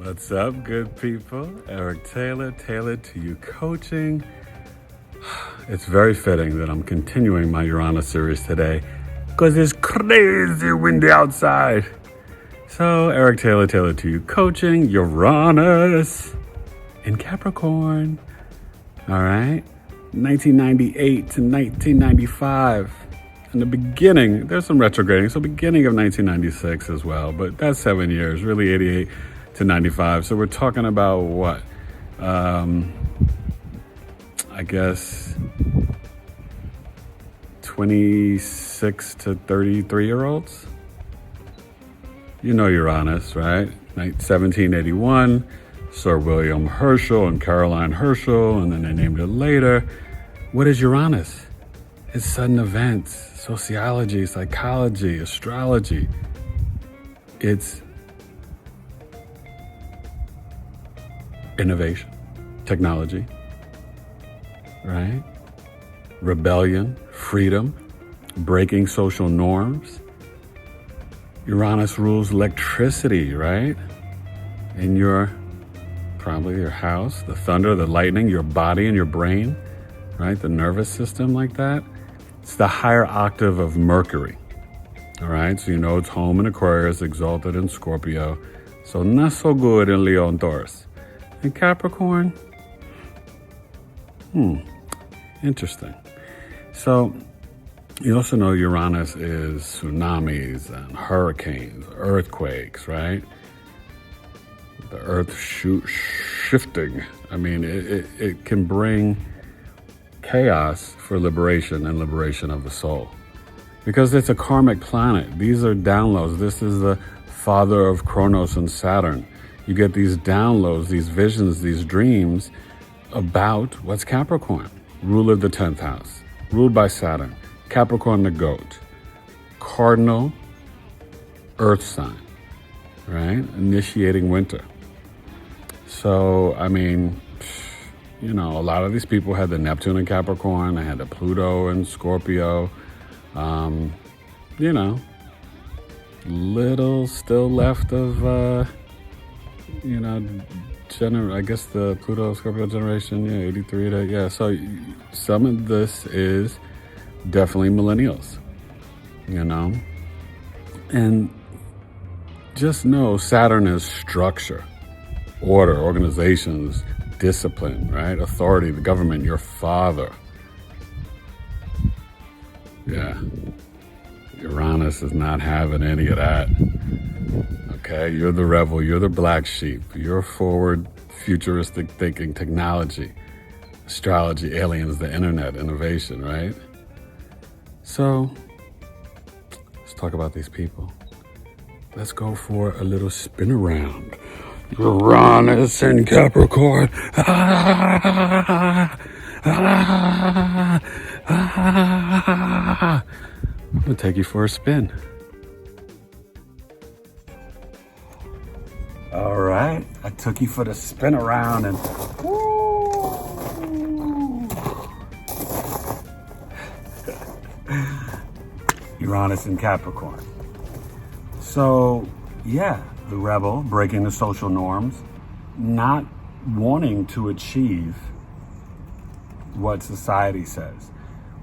What's up, good people? Eric Taylor, Tailored to You Coaching. It's very fitting that I'm continuing my Uranus series today because it's crazy windy outside. So, Eric Taylor, Tailored to You Coaching, Uranus in Capricorn. All right, 1998 to 1995. In the beginning, there's some retrograding, so beginning of 1996 as well, but that's 7 years, really 88 to 95. So we're talking about what? I guess 26 to 33-year-olds. You know Uranus, right? 1781, Sir William Herschel and Caroline Herschel, and then they named it later. What is Uranus? It's sudden events, sociology, psychology, astrology. It's innovation, technology, right? Rebellion, freedom, breaking social norms. Uranus rules electricity, right? In probably your house, the thunder, the lightning, your body and your brain, right? The nervous system like that. It's the higher octave of Mercury, all right? So you know it's home in Aquarius, exalted in Scorpio. So not so good in Leo and Taurus. In Capricorn, interesting. So you also know Uranus is tsunamis and hurricanes, earthquakes, right? The earth shifting. I mean, it can bring chaos for liberation and liberation of the soul. Because it's a karmic planet. These are downloads. This is the father of Kronos and Saturn. You get these downloads, these visions, these dreams about what's Capricorn. Ruler of the 10th house, ruled by Saturn. Capricorn the goat. Cardinal earth sign, right? Initiating winter. So, I mean, you know, a lot of these people had the Neptune in Capricorn. They had the Pluto in Scorpio. You know, little still left of, I guess the Pluto Scorpio generation, 83 to, So some of this is definitely millennials, and just know Saturn is structure, order, organizations, discipline, right? Authority, the government, your father. Yeah. Uranus is not having any of that. Okay, you're the rebel, you're the black sheep, you're forward, futuristic thinking, technology, astrology, aliens, the internet, innovation, right? So, let's talk about these people. Let's go for a little spin around. Uranus in Capricorn. I'm gonna take you for a spin. All right, I took you for the spin around and Uranus in Capricorn. So, the rebel, breaking the social norms, not wanting to achieve what society says,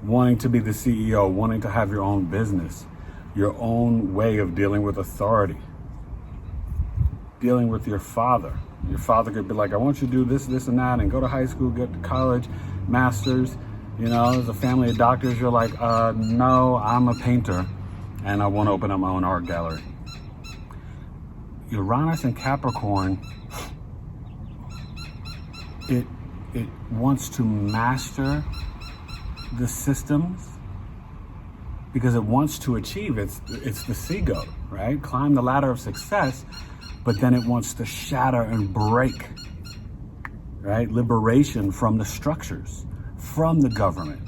wanting to be the CEO, wanting to have your own business, your own way of dealing with authority, dealing with your father. Your father could be like, I want you to do this, this, and that, and go to high school, get to college, masters. There's a family of doctors. You're like, no, I'm a painter, and I want to open up my own art gallery. Uranus in Capricorn, it wants to master the systems because it wants to achieve. It's the seagull, right? Climb the ladder of success, but then it wants to shatter and break, right? Liberation from the structures, from the government,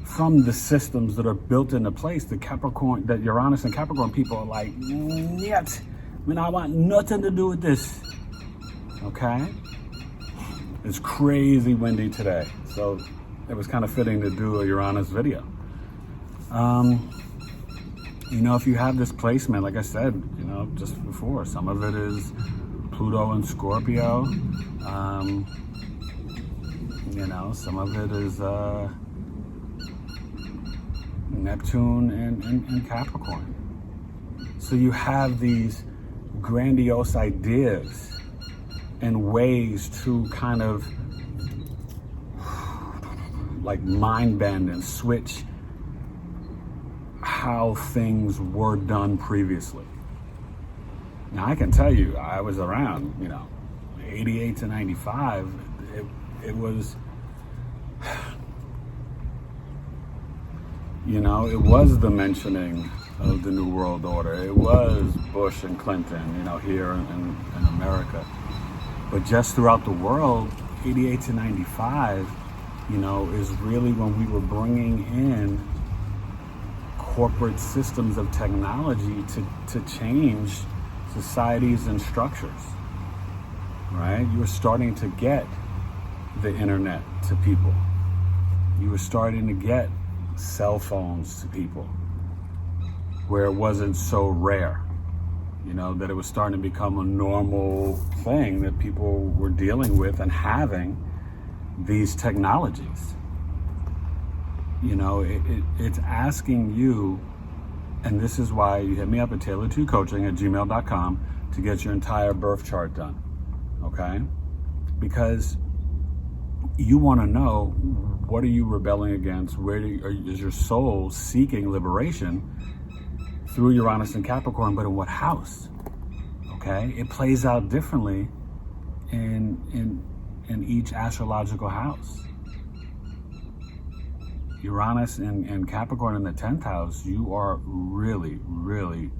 from the systems that are built into place. The Uranus and Capricorn people are like, yet. I want nothing to do with this. Okay? It's crazy windy today. So it was kind of fitting to do a Uranus video. If you have this placement, like I said, just before, some of it is Pluto in Scorpio. Some of it is Neptune in Capricorn. So you have these grandiose ideas and ways to kind of like mind bend and switch how things were done previously. Now I can tell you, I was around, 88 to 95. It was, it was the mentioning of the New World Order. It was Bush and Clinton, here in America. But just throughout the world, 88 to 95, is really when we were bringing in corporate systems of technology to change societies and structures, right? You were starting to get the internet to people. You were starting to get cell phones to people where it wasn't so rare, that it was starting to become a normal thing that people were dealing with and having these technologies. It's asking you, and this is why you hit me up at tailored2coaching@gmail.com to get your entire birth chart done, okay? Because you want to know, what are you rebelling against? Is your soul seeking liberation through Uranus in Capricorn, but in what house? Okay, it plays out differently in each astrological house. Uranus in Capricorn in the 10th house, you are really, really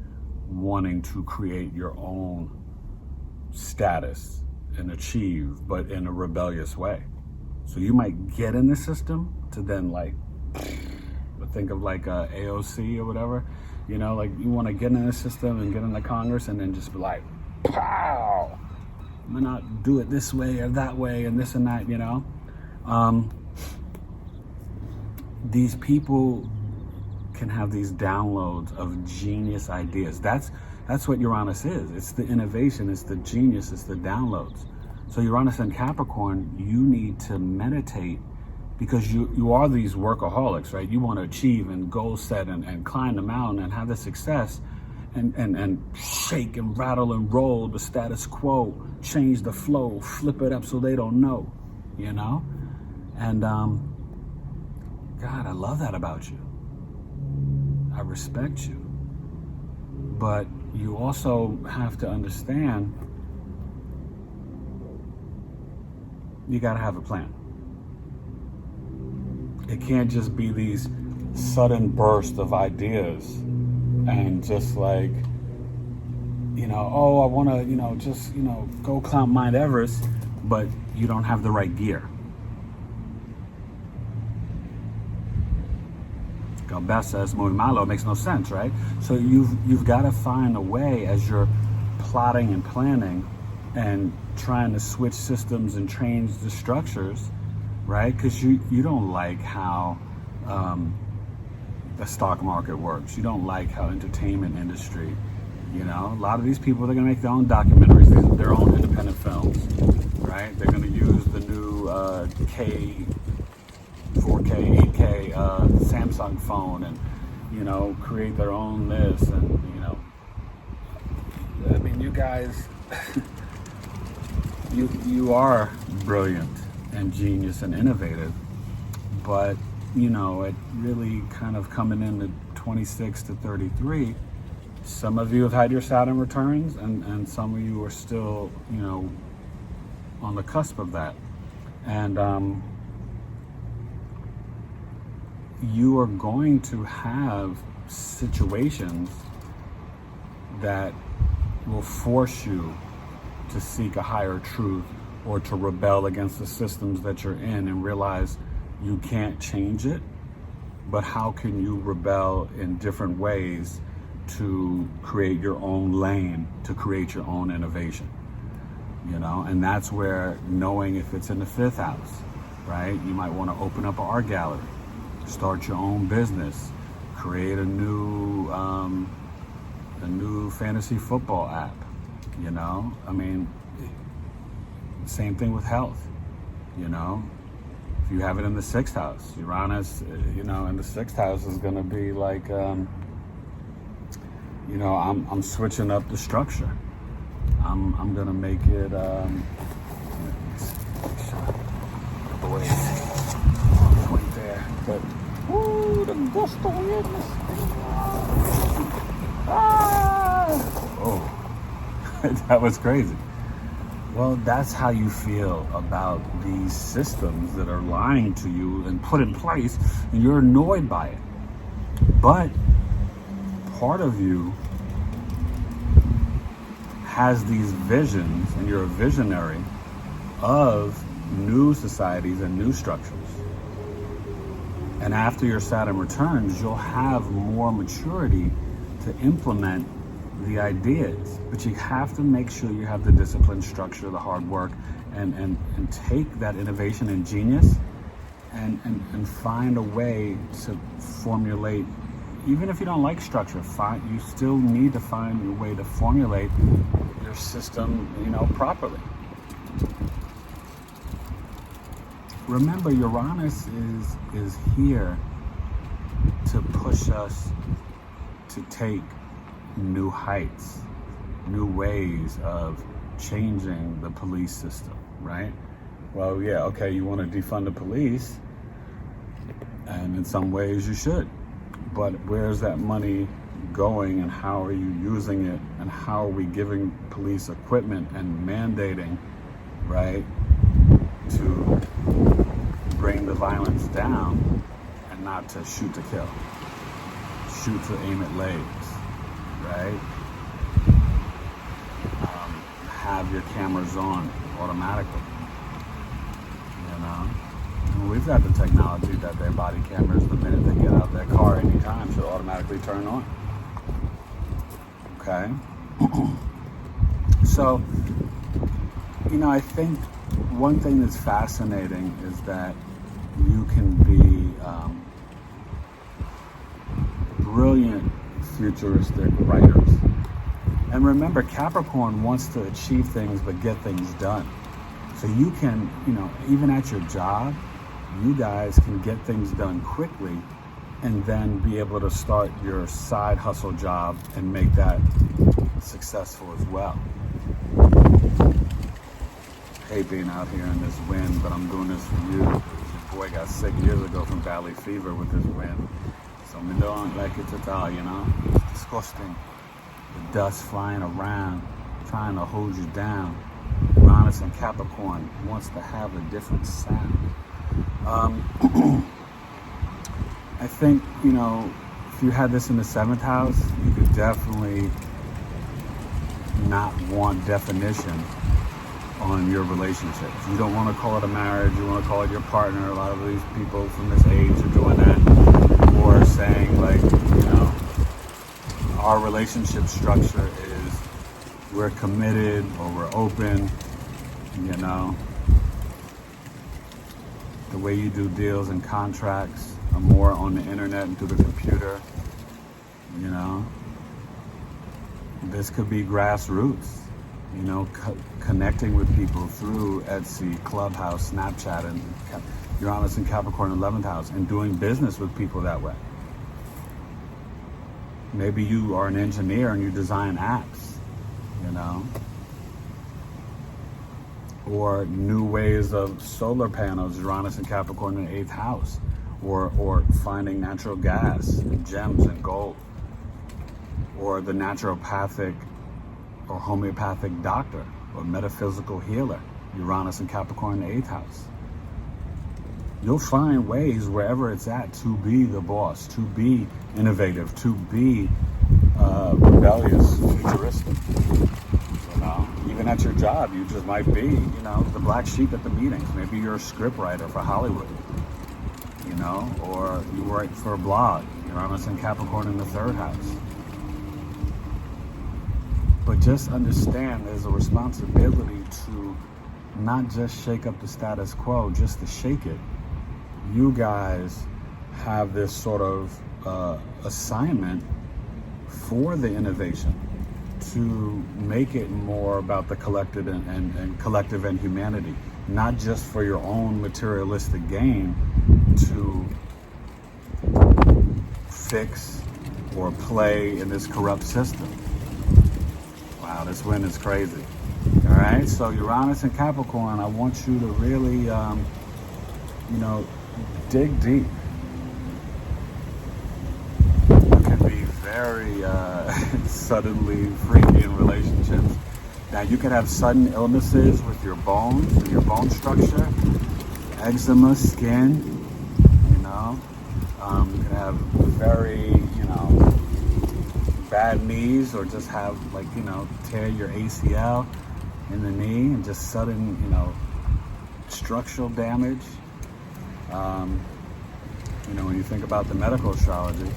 wanting to create your own status and achieve, but in a rebellious way. So you might get in the system to then think of like AOC or whatever, you want to get in the system and get into Congress and then just be like, pow, I'm gonna not do it this way or that way and this and that, These people can have these downloads of genius ideas. That's what Uranus is. It's the innovation, it's the genius, it's the downloads. So Uranus in Capricorn, you need to meditate because you are these workaholics, right? You want to achieve and goal set and climb the mountain and have the success and shake and rattle and roll the status quo, change the flow, flip it up so they don't know, And God, I love that about you. I respect you. But you also have to understand, you got to have a plan. It can't just be these sudden bursts of ideas and just like, I want to, go climb Mount Everest, but you don't have the right gear. Best says muy malo, makes no sense, right? So you've got to find a way as you're plotting and planning and trying to switch systems and change the structures, right? Because you don't like how the stock market works. You don't like how entertainment industry, a lot of these people, they're going to make their own documentaries, their own independent films, right? They're going to use the new 4K, 8K Samsung phone and, create their own this and, you guys, you are brilliant and genius and innovative, but, it really kind of coming into 26 to 33, some of you have had your Saturn returns and some of you are still, on the cusp of that. And, you are going to have situations that will force you to seek a higher truth or to rebel against the systems that you're in and realize you can't change it, but how can you rebel in different ways to create your own lane, to create your own innovation, and that's where knowing if it's in the 5th house, right? You might want to open up an art gallery, start your own business, create a new fantasy football app. Same thing with health, you know. If you have it in the 6th house, Uranus, you know, in the 6th house is going to be like, you know, I'm switching up the structure. I'm going to make it, boy, point there, but, ooh, the gust of weirdness. Ah! Oh, that was crazy. Well, that's how you feel about these systems that are lying to you and put in place, and you're annoyed by it. But part of you has these visions, and you're a visionary of new societies and new structures. And after your Saturn returns, you'll have more maturity to implement the ideas, but you have to make sure you have the discipline, structure, the hard work, and take that innovation and genius and find a way to formulate. Even if you don't like structure, you still need to find a way to formulate your system, you know, properly. Remember, Uranus is here to push us to take new heights, new ways of changing the police system, right? Well, yeah, okay, you want to defund the police, and in some ways you should, but where's that money going, and how are you using it, and how are we giving police equipment and mandating, right, to bring the violence down and not to shoot to kill, shoot to aim at legs, right? Have your cameras on automatically, you know? And we've got the technology that their body cameras, the minute they get out of their car anytime, should automatically turn on. Okay? So, you know, I think one thing that's fascinating is that you can be brilliant futuristic writers. And remember, Capricorn wants to achieve things but get things done. So you can, you know, even at your job, you guys can get things done quickly and then be able to start your side hustle job and make that successful as well. I hate being out here in this wind, but I'm doing this for you. Your boy got sick years ago from valley fever with this wind. So I don't like it at all, you know? It's disgusting. The dust flying around, trying to hold you down. Uranus in Capricorn wants to have a different sound. I think, you know, if you had this in the 7th house, you could definitely not want definition on your relationships. You don't want to call it a marriage, you want to call it your partner. A lot of these people from this age are doing that. Or saying, like, you know, our relationship structure is we're committed or we're open, you know. The way you do deals and contracts are more on the internet and through the computer, you know. This could be grassroots, you know, connecting with people through Etsy, Clubhouse, Snapchat, and Uranus in Capricorn 11th house, and doing business with people that way. Maybe you are an engineer and you design apps, you know, or new ways of solar panels, Uranus and Capricorn in the 8th house, or finding natural gas and gems and gold, or the naturopathic or homeopathic doctor or metaphysical healer, Uranus and Capricorn in the 8th house. You'll find ways wherever it's at to be the boss, to be innovative, to be rebellious, futuristic. You know, even at your job, you just might be, you know, the black sheep at the meetings. Maybe you're a script writer for Hollywood, you know, or you write for a blog, Uranus and Capricorn in the 3rd house. But just understand there's a responsibility to not just shake up the status quo, just to shake it. You guys have this sort of assignment for the innovation, to make it more about the collective and collective and humanity, not just for your own materialistic gain to fix or play in this corrupt system. Wow, this wind is crazy. All right, so Uranus in Capricorn, I want you to really, dig deep. You can be very suddenly freaky in relationships. Now, you can have sudden illnesses with your bones and your bone structure, eczema, skin, you can have very, bad knees, or just have tear your ACL in the knee and just sudden, structural damage. When you think about the medical astrology,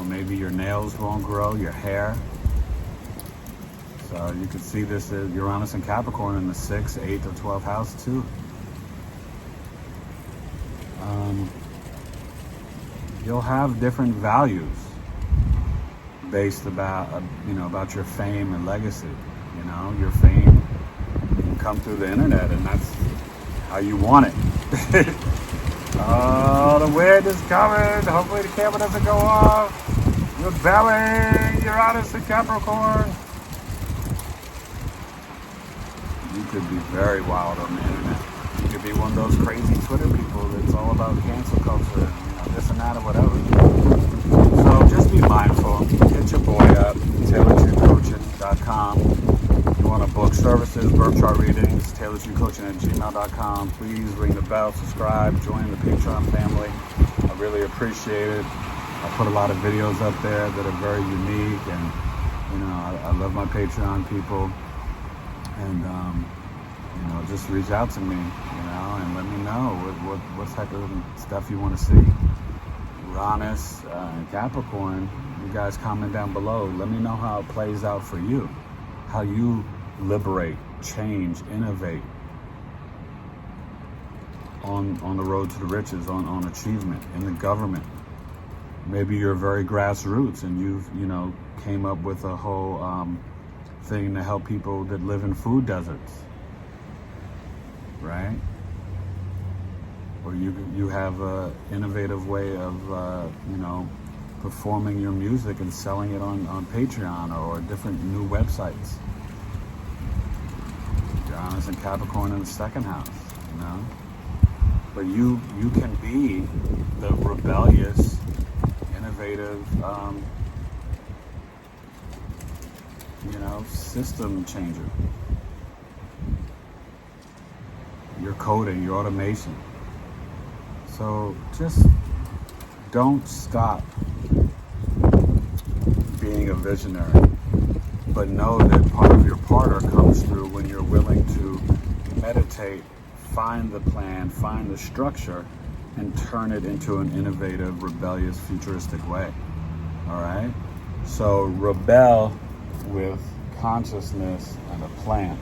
maybe your nails won't grow, your hair. So you could see this as Uranus and Capricorn in the 6th, 8th, or 12th house too. You'll have different values based about your fame and legacy. Your fame can come through the internet, and that's how you want it. Oh, the wind is coming. Hopefully the camera doesn't go off. Rebelling, Uranus in Capricorn. You could be very wild on the internet. You could be one of those crazy Twitter people that's all about cancel culture, this and that or whatever. So just be mindful. Hit your boy up, tailoredtocoaching.com. You want to book services, birth chart readings, tailoredtocoaching@gmail.com. Please ring the bell, subscribe, join the Patreon family. I really appreciate it. I put a lot of videos up there that are very unique, and I love my Patreon people. And just reach out to me, and let me know what type of stuff you want to see. Uranus and Capricorn, you guys comment down below. Let me know how it plays out for you, how you liberate, change, innovate on the road to the riches, on achievement in the government. Maybe you're very grassroots and you've came up with a whole thing to help people that live in food deserts, right? Or you have a innovative way of performing your music and selling it on Patreon or different new websites. Uranus and Capricorn in the 2nd house, But you can be the rebellious, innovative, system changer. Your coding, your automation. So just don't stop being a visionary, but know that part of your parter comes through when you're willing to meditate, find the plan, find the structure, and turn it into an innovative, rebellious, futuristic way. All right? So rebel with consciousness and a plan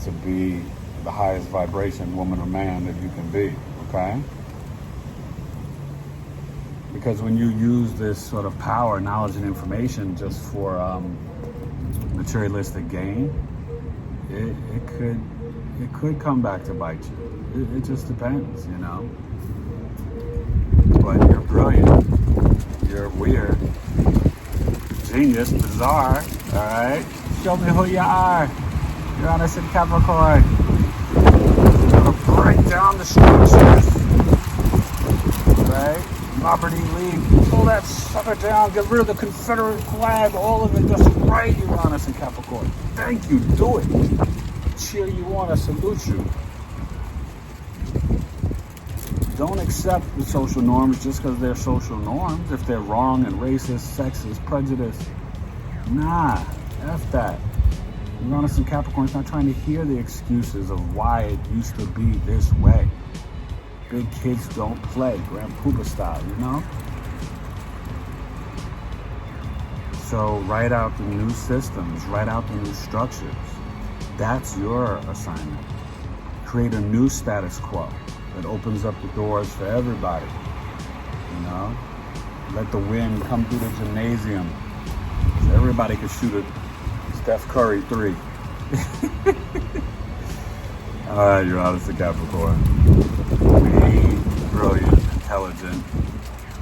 to be the highest vibration woman or man that you can be, okay? Because when you use this sort of power, knowledge, and information just for materialistic gain, it could come back to bite you. It just depends, But you're brilliant. You're weird. Genius, bizarre, all right? Show me who you are. Uranus in Capricorn. You're gonna break down the structures, right? Property League, pull that sucker down, get rid of the Confederate flag, all of it, just right, Uranus in Capricorn. Thank you, do it. Cheer you on, I salute you. Don't accept the social norms just because they're social norms. If they're wrong and racist, sexist, prejudiced, nah, F that. Uranus in Capricorn's not trying to hear the excuses of why it used to be this way. Big kids don't play, Grand Poopa style, So write out the new systems, write out the new structures. That's your assignment. Create a new status quo that opens up the doors for everybody. Let the wind come through the gymnasium So everybody could shoot a Steph Curry 3. All right, Uranus in Capricorn. Be brilliant, intelligent.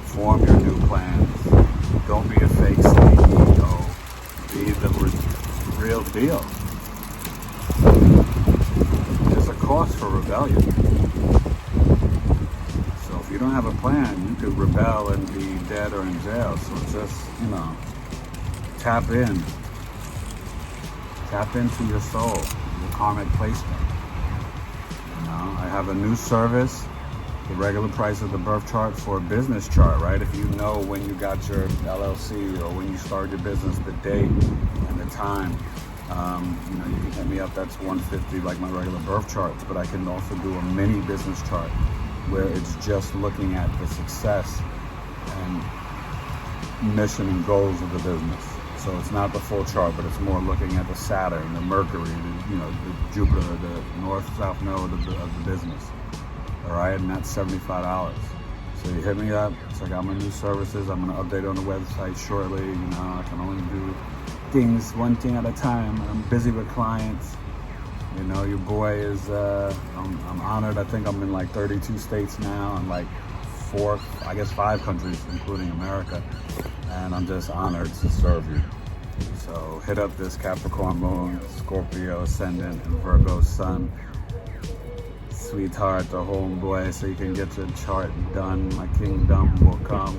Form your new plans. Don't be a fake CEO. Be the real deal. There's a cost for rebellion. So if you don't have a plan, you could rebel and be dead or in jail. So just, tap in. Tap into your soul, your karmic placement. I have a new service. The regular price of the birth chart for a business chart, right? If you know when you got your LLC or when you started your business, the date and the time, you can hit me up. That's $150, like my regular birth charts. But I can also do a mini business chart where it's just looking at the success and mission and goals of the business. So it's not the full chart, but it's more looking at the Saturn, the Mercury, the Jupiter, the north-south node of the business. All right, and that's $75. So you hit me up, check out my new services. I'm gonna update on the website shortly. I can only do one thing at a time. I'm busy with clients. Your boy is, I'm honored. I think I'm in like 32 states now and like 5 countries, including America. And I'm just honored to serve you. So hit up this Capricorn moon, Scorpio ascendant, and Virgo sun. Sweetheart, the homeboy, so you can get your chart done. My kingdom will come.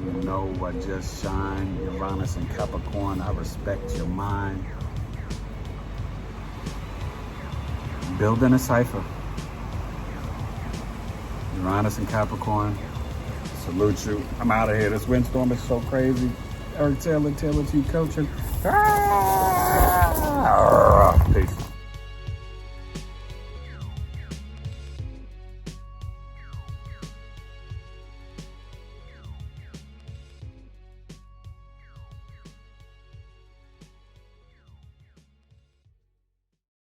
I just shine. Uranus in Capricorn, I respect your mind. Building a cipher. Uranus in Capricorn, salute you. I'm out of here. This windstorm is so crazy. Eric Taylor, Taylor T Coaching. Peace.